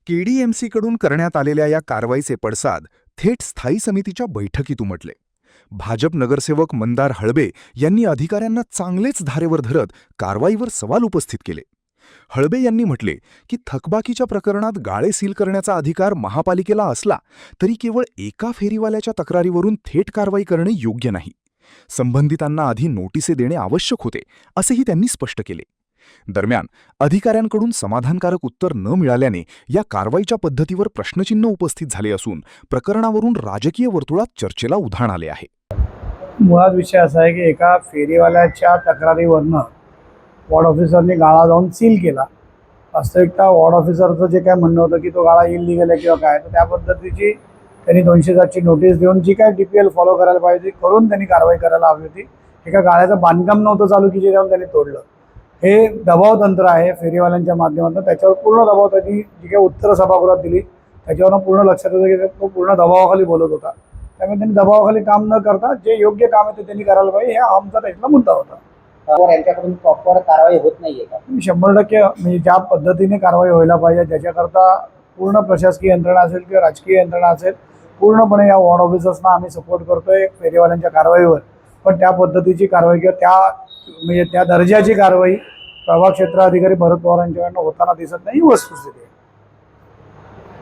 केडीएमसीकडून करण्यात आलेल्या या कारवाईचे पडसाद थेट स्थायी समितीच्या बैठकीत उमटले. भाजप नगरसेवक मंदार हळबे यांनी अधिकाऱ्यांना चांगलेच धारेवर धरत कारवाईवर सवाल उपस्थित केले. हळबे यांनी म्हटले की थकबाकीच्या प्रकरणात गाळे सील करण्याचा अधिकार महापालिकेला असला तरी केवळ एका फेरीवाल्याच्या तक्रारीवरून थेट कारवाई करणे योग्य नाही. संबंधितांना आधी नोटिसे देणे आवश्यक होते, असेही त्यांनी स्पष्ट केले. दरम्यान अधिकाऱ्यांकडून समाधानकारक उत्तर न मिळाल्याने या कारवाईच्या पद्धतीवर प्रश्नचिन्ह उपस्थित झाले असून प्रकरणावरून राजकीय वर्तुळात चर्चेला उधाण आले आहे. मुळात विषय असा आहे की एका फेरीवाल्याच्या तक्रारीवरनं वॉर्ड ऑफिसरने गाळा जाऊन सील केला. वास्तविकता वॉर्ड ऑफिसरचं जे काय म्हणणं होतं की तो गाळा इलिगल आहे किंवा काय, तर त्या पद्धतीची त्यांनी 207ची नोटीस देऊन जी काय DPL फॉलो करायला पाहिजे करून त्यांनी कारवाई करायला हवी होती. एका गाळ्याचं बांधकाम नव्हतं चालू की जे जाऊन त्यांनी तोडलं. हे दबाव तंत्र आहे फेरीवाल्यांच्या माध्यमातून. त्याच्यावर पूर्ण दबाव त्यांनी जी काही उत्तरं सभागृहात दिली त्याच्यावरून पूर्ण लक्षात येतं की तो पूर्ण दबावाखाली बोलत होता. त्यामुळे त्यांनी दबावाखाली काम न करता जे योग्य काम आहे ते त्यांनी करायला पाहिजे, हे आमचा त्यातला मुद्दा होता. यांच्याकडून प्रॉपर कारवाई होत नाहीये का? 100% म्हणजे ज्या पद्धतीने कारवाई व्हायला पाहिजे ज्याच्याकरता पूर्ण प्रशासकीय यंत्रणा असेल किंवा राजकीय यंत्रणा असेल, पूर्णपणे या वॉर्ड ऑफिसर्सना आम्ही सपोर्ट करतोय फेरीवाल्यांच्या कारवाईवर. पण त्या पद्धतीची कारवाई किंवा त्या दर्जाची कारवाई प्रभाग क्षेत्र अधिकारी भरत पवार यांच्याकडनं होताना दिसत नाही, ही वस्तुस्थिती आहे.